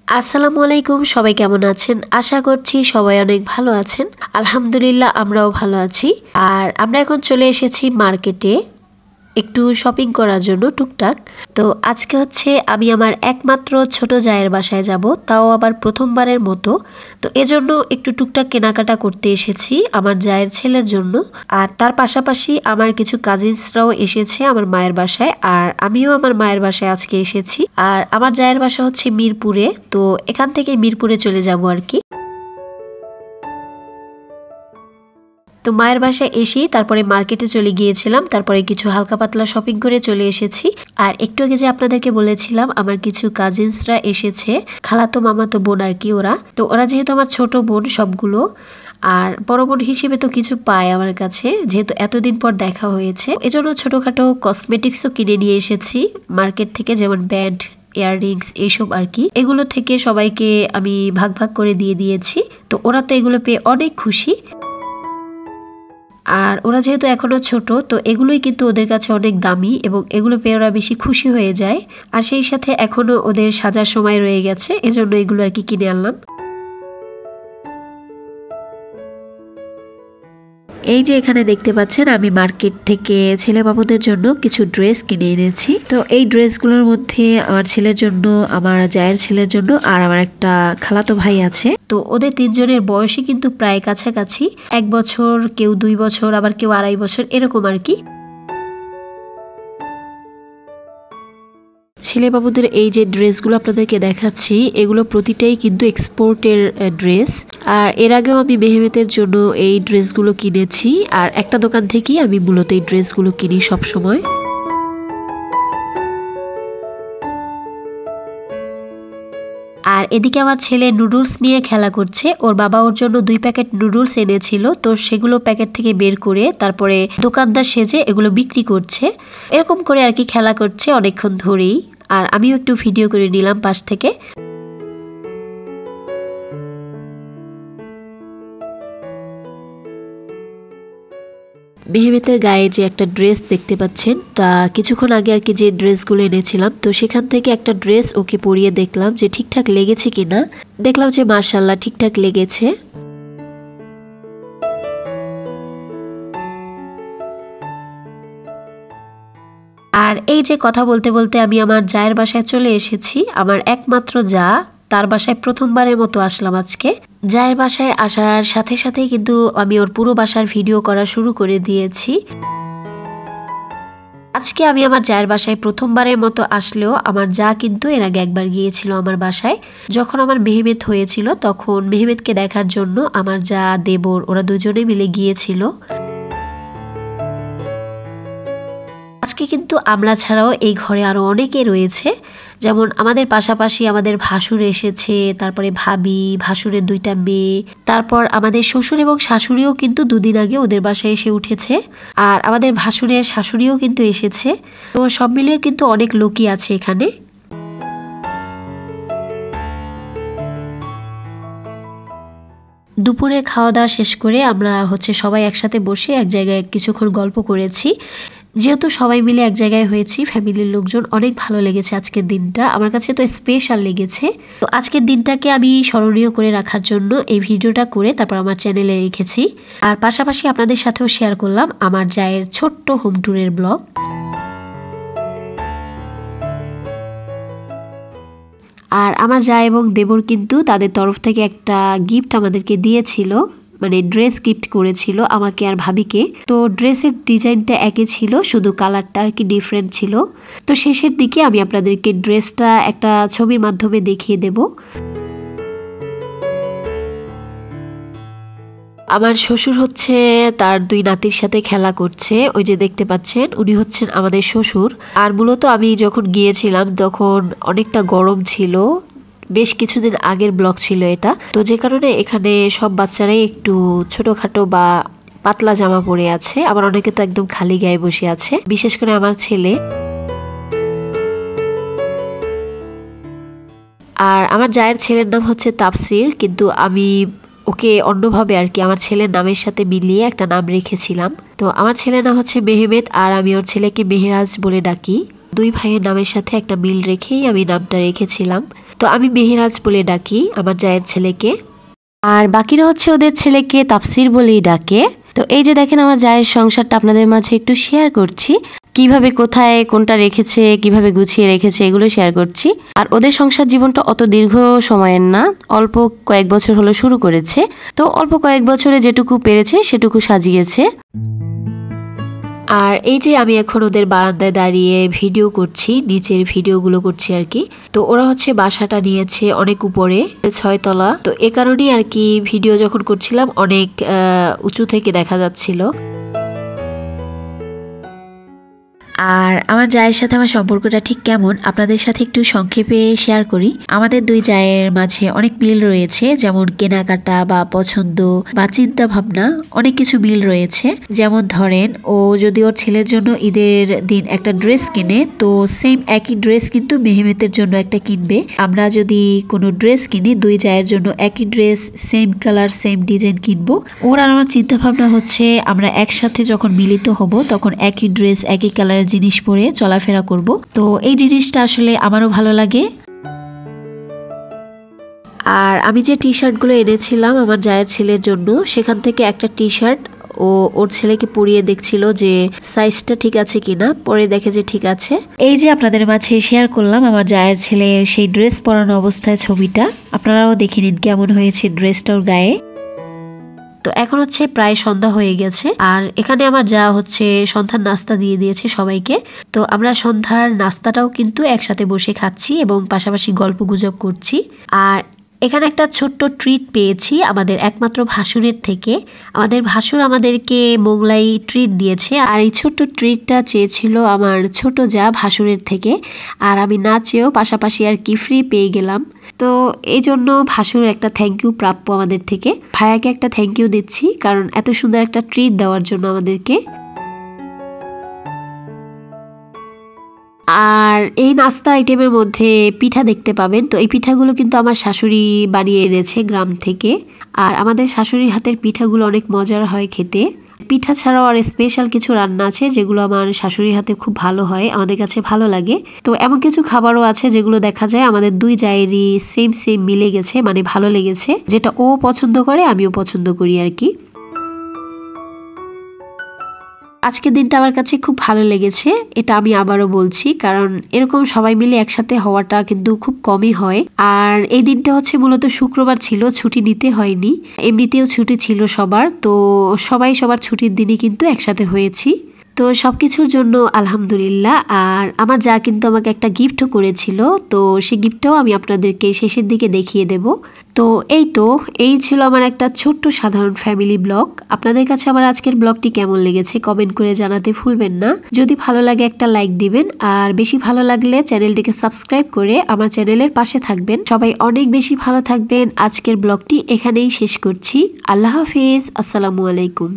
আসসালামু আলাইকুম, সবাই কেমন আছেন? আশা করছি সবাই অনেক ভালো আছেন। আলহামদুলিল্লাহ আমরাও ভালো আছি। আর আমরা এখন চলে এসেছি মার্কেটে একটু শপিং করার জন্য টুকটাক। তো আজকে হচ্ছে আমি আমার একমাত্র ছোট জায়ের বাসায় যাব, তাও আবার প্রথমবারের মতো। তো এজন্য একটু টুকটাক কেনাকাটা করতে এসেছি আমার জায়ের ছেলের জন্য। আর তার পাশাপাশি আমার কিছু কাজিনসরাও এসেছে আমার মায়ের বাসায়, আর আমিও আমার মায়ের বাসায় আজকে এসেছি। আর আমার জায়ের বাসা হচ্ছে মিরপুরে, তো এখান থেকে মিরপুরে চলে যাব আর কি। তো মায়ের বাসায় এসেই তারপরে মার্কেটে চলে গিয়েছিলাম, তারপরে কিছু হালকা পাতলা শপিং করে চলে এসেছি। আর একটু আগে যে আপনাদেরকে বলেছিলাম আমার কিছু কাজিনসরা এসেছে, খালাতো মামাতো বোন আর কি ওরা যেহেতু আমার ছোট বোন সবগুলো, আর বড় বোন হিসেবে তো কিছু পায় আমার কাছে, যেহেতু এতদিন পর দেখা হয়েছে। এজন্য ছোটখাটো কসমেটিক্সও কিনে নিয়ে এসেছি মার্কেট থেকে, যেমন ব্যান্ড, ইয়াররিংস এইসব আর কি। এগুলো থেকে সবাইকে আমি ভাগ ভাগ করে দিয়ে দিয়েছি। তো ওরা তো এগুলো পেয়ে অনেক খুশি। আর ওরা যেহেতু এখনো ছোট, তো এগুলোই কিন্তু ওদের কাছে অনেক দামি এবং এগুলো পেয়ে ওরা বেশি খুশি হয়ে যায়। আর সেই সাথে এখনো ওদের সাজার সময় রয়ে গেছে, এজন্য এগুলো আর কি কিনে আনলাম। এই যে এখানে দেখতে পাচ্ছেন আমি মার্কেট থেকে ছেলে বাবুদের জন্য কিছু ড্রেস কিনে এনেছি। তো এই ড্রেসগুলোর মধ্যে আমার ছেলের জন্য, আমার জায়ের ছেলের জন্য, আর আমার একটা খালাতো ভাই আছে। তো ওদের তিনজনের বয়সই কিন্তু প্রায় কাছাকাছি, 1 বছর, কেউ 2 বছর, আবার কেউ 2.5 বছর, এরকম আর কি। ছেলে বাবুদের এই যে ড্রেসগুলো আপনাদেরকে দেখাচ্ছি, এগুলো প্রতিটাই কিন্তু এক্সপোর্টের ড্রেস। আর এর আগেও আমি মেহমেতের জন্য এই ড্রেসগুলো কিনেছি, আর একটা দোকান থেকেই আমি মূলত এই ড্রেসগুলো কিনি সব সময়। আর এদিকে আমার ছেলে নুডলস নিয়ে খেলা করছে। ওর বাবা ওর জন্য 2 প্যাকেট নুডলস এনেছিল, তো সেগুলো প্যাকেট থেকে বের করে তারপরে দোকানদার সেজে এগুলো বিক্রি করছে। এরকম করে আর কি খেলা করছে অনেকক্ষণ ধরেই। আর আমিও একটু ভিডিও করে নিলাম পাশ থেকে। মেহমেতের গায়ে যে একটা ড্রেস দেখতে পাচ্ছেন, তা কিছুক্ষণ আগে আর কি যে ড্রেসগুলো এনেছিলাম, তো সেখান থেকে একটা ড্রেস ওকে পরিয়ে দেখলাম যে ঠিকঠাক লেগেছে কিনা। দেখলাম যে মাশাআল্লাহ ঠিকঠাক লেগেছে। আর এই যে কথা বলতে বলতে আমি আমার জায়ের বাসায় চলে এসেছি। আমার একমাত্র জা, তার বাসায় প্রথমবারের মতো আসলাম আজকে। জায়ের বাসায় আসার সাথে সাথেই কিন্তু আমি ওর পুরো বাসার ভিডিও করা শুরু করে দিয়েছি। আজকে আমি আমার জায়ের বাসায় প্রথমবারের মতো আসলেও আমার জা কিন্তু এর আগে একবার গিয়েছিল আমার বাসায়। যখন আমার মেহমেত হয়েছিল তখন মেহমেতকে দেখার জন্য আমার জা, দেবর, ওরা দুজনে মিলে গিয়েছিল। আজকে কিন্তু আমরা ছাড়াও এই ঘরে আরো অনেকে রয়েছে, যেমন আমাদের পাশাপাশি আমাদের ভাসুর এসেছে, তারপরে ভাবি, ভাসুরের 2টা মেয়ে, তারপর আমাদের শ্বশুর এবং শাশুড়িও কিন্তু 2 দিন আগে ওদের বাসায় এসে উঠেছে। আর আমাদের ভাসুরের শাশুড়িও কিন্তু এসেছে। তো সব মিলিয়ে কিন্তু অনেক লোকই আছে এখানে। দুপুরে খাওয়া দাওয়া শেষ করে আমরা সবাই একসাথে বসে এক জায়গায় কিছুক্ষণ গল্প করেছি। যেহেতু সবাই মিলে এক জায়গায় হয়েছি, ফ্যামিলির লোকজন, অনেক ভালো লেগেছে আজকের দিনটা। আমার কাছে তো স্পেশাল লেগেছে। তো আজকের দিনটাকে আমি স্মরণীয় করে রাখার জন্য এই ভিডিওটা করে তারপর আমার চ্যানেলে রেখেছি। আর পাশাপাশি আপনাদের সাথেও শেয়ার করলাম আমার জায়ের ছোট্ট হোম ট্যুরের ব্লগ। আর আমার জা এবং দেবর কিন্তু তাদের তরফ থেকে একটা গিফট আমাদেরকে দিয়েছিল, মানে ড্রেস গিফট করেছিল আমাকে আর ভাবিকে। তো ড্রেসের ডিজাইনটা একই ছিল, শুধু কালারটা আর কি ডিফারেন্ট ছিল। তো শেষের দিকে আমি আপনাদেরকে ড্রেসটা একটা ছবির মাধ্যমে দেখিয়ে দেব। আমার শ্বশুর তার 2 নাতির সাথে খেলা করছে, ওই যে দেখতে পাচ্ছেন, উনি হচ্ছেন আমাদের শ্বশুর। আর মূলত আমি যখন গিয়েছিলাম তখন অনেকটা গরম ছিল, বেশ কিছুদিন আগের ব্লগ ছিল এটা। তো যে কারণে এখানে সব বাচ্চারাই একটু ছোটখাটো বা পাতলা জামা পরে আছে, আবার অনেকে তো একদম খালি গায়ে বসে আছে, বিশেষ করে আমার ছেলে। আর আমার জায়ের ছেলের নাম হচ্ছে তাফসির, কিন্তু আমি ওকে অন্যভাবে আর কি আমার ছেলের নামের সাথে মিলিয়ে একটা নাম রেখেছিলাম। তো আমার ছেলের নাম হচ্ছে মেহমেত, আর আমি ওর ছেলেকে মেহরাজ বলে ডাকি। 2 ভাইয়ের নামের সাথে একটা মিল রেখেই আমি নামটা রেখেছিলাম। তো আমি মেহেরাজ বলে ডাকি আমার জায়ের ছেলেকে। আর বাকিরা হচ্ছে ওদের ছেলেকে তাফসির বলেই ডাকে। তো এই যে দেখেন আমার জায়ের সংসারটা আপনাদের মাঝে একটু শেয়ার করছি, কিভাবে কোথায় কোনটা রেখেছে, কিভাবে গুছিয়ে রেখেছে এগুলো শেয়ার করছি। আর ওদের সংসার জীবনটা অত দীর্ঘ সময়ের না, অল্প কয়েক বছর হলো শুরু করেছে। তো অল্প কয়েক বছরে যেটুকু পেরেছে সেটুকু সাজিয়েছে। আর এই যে আমি এখন ওদের বারান্দায় দাঁড়িয়ে ভিডিও করছি, নিচের ভিডিওগুলো করছি আর কি। তো ওরা হচ্ছে বাসাটা নিয়েছে অনেক উপরে, 6 তলা। তো এ কারণেই আর কি ভিডিও যখন করছিলাম অনেক উঁচু থেকে দেখা যাচ্ছিল। আর আমার জায়ের সাথে আমার সম্পর্কটা ঠিক কেমন আপনাদের সাথে একটু সংক্ষেপে শেয়ার করি। আমাদের দুই জায়ের মাঝে অনেক মিল রয়েছে, যেমন কেনাকাটা বা পছন্দ বা চিন্তা ভাবনা, অনেক কিছু মিল রয়েছে। যেমন ধরেন ও যদি ওর ছেলের জন্য ঈদের দিন একটা ড্রেস কিনে, তো সেম একই ড্রেস কিন্তু মেহমেতের জন্য একটা কিনবে। আমরা যদি কোনো ড্রেস কিনি, দুই জায়ের জন্য একই dress, same colour, same design কিনবো। ওর আর আমার চিন্তা ভাবনা হচ্ছে আমরা একসাথে যখন মিলিত হব তখন একই ড্রেস, একই কালারের জিনিস পরে চলাফেরা করব। তো এই জিনিসটা আসলে আমারও ভালো লাগে। আর আমি যে টি শার্টগুলো এনেছিলাম আমার জায়ের ছেলের জন্য, সেখান থেকে একটা টি শার্ট ওর ছেলেকে পরিয়ে দেখছিল যে সাইজটা ঠিক আছে কিনা, পরে দেখে যে ঠিক আছে। এই যে আপনাদের মাঝে শেয়ার করলাম আমার জায়ের ছেলের সেই ড্রেস পরানো অবস্থায় ছবিটা, আপনারাও দেখে নিন কেমন হয়েছে ড্রেসটা ওর গায়ে। তো এখন হচ্ছে প্রায় সন্ধ্যা হয়ে গেছে, আর এখানে আমার যা হচ্ছে সন্ধ্যার নাস্তা দিয়ে দিয়েছে সবাইকে। তো আমরা সন্ধ্যার নাস্তাটাও কিন্তু একসাথে বসে খাচ্ছি এবং পাশাপাশি গল্প গুজব করছি। আর এখানে একটা ছোট্ট ট্রিট পেয়েছি আমাদের একমাত্র ভাসুরের থেকে। আমাদের ভাসুর আমাদেরকে মোগলাই ট্রিট দিয়েছে, আর এই ছোট্ট ট্রিটটা চেয়েছিল আমার ছোট যা ভাসুরের থেকে, আর আমি না চেয়েও পাশাপাশি আর কি ফ্রি পেয়ে গেলাম। তো এই জন্য ভাসুর একটা থ্যাংক ইউ প্রাপ্য আমাদের থেকে। ভাইয়াকে একটা থ্যাংক ইউ দিচ্ছি কারণ এত সুন্দর একটা ট্রিট দেওয়ার জন্য আমাদেরকে। আর এই নাস্তা আইটেমের মধ্যে পিঠা দেখতে পাবেন। তো এই পিঠাগুলো কিন্তু আমার শাশুড়ি বানিয়ে এনেছে গ্রাম থেকে। আর আমাদের শাশুড়ির হাতের পিঠাগুলো অনেক মজার হয় খেতে। পিঠা ছাড়াও আর স্পেশাল কিছু রান্না আছে যেগুলো আমার শাশুড়ির হাতে খুব ভালো হয়, আমাদের কাছে ভালো লাগে। তো এমন কিছু খাবারও আছে যেগুলো দেখা যায় আমাদের দুই জায়েরই সেম মিলে গেছে, মানে ভালো লেগেছে। যেটা ও পছন্দ করে আমিও পছন্দ করি আর কি। আজকের দিনটা আমার কাছে খুব ভালো লেগেছে, এটা আমি আবারও বলছি, কারণ এরকম সবাই মিলে একসাথে হওয়াটা কিন্তু খুব কমই হয়। আর এই দিনটা হচ্ছে মূলত শুক্রবার ছিল, ছুটি নিতে হয়নি, এমনিতেও ছুটি ছিল সবার। তো সবাই সবার ছুটির দিনই কিন্তু একসাথে হয়েছি। তো সবকিছুর জন্য আলহামদুলিল্লাহ। আর আমার যা কিন্তু আমাকে একটা গিফটও করেছিল, তো সেই গিফটটাও আমি আপনাদেরকে শেষের দিকে দেখিয়ে দেব। তো এই ছিল আমার একটা ছোট্ট সাধারণ ফ্যামিলি ব্লগ। আপনাদের কাছে আমার আজকের ব্লগটি কেমন লেগেছে কমেন্ট করে জানাতে ভুলবেন না। যদি ভালো লাগে একটা লাইক দিবেন, আর বেশি ভালো লাগলে চ্যানেলটিকে সাবস্ক্রাইব করে আমার চ্যানেলের পাশে থাকবেন। সবাই অনেক বেশি ভালো থাকবেন। আজকের ব্লগটি এখানেই শেষ করছি। আল্লাহ হাফেজ, আসসালামু আলাইকুম।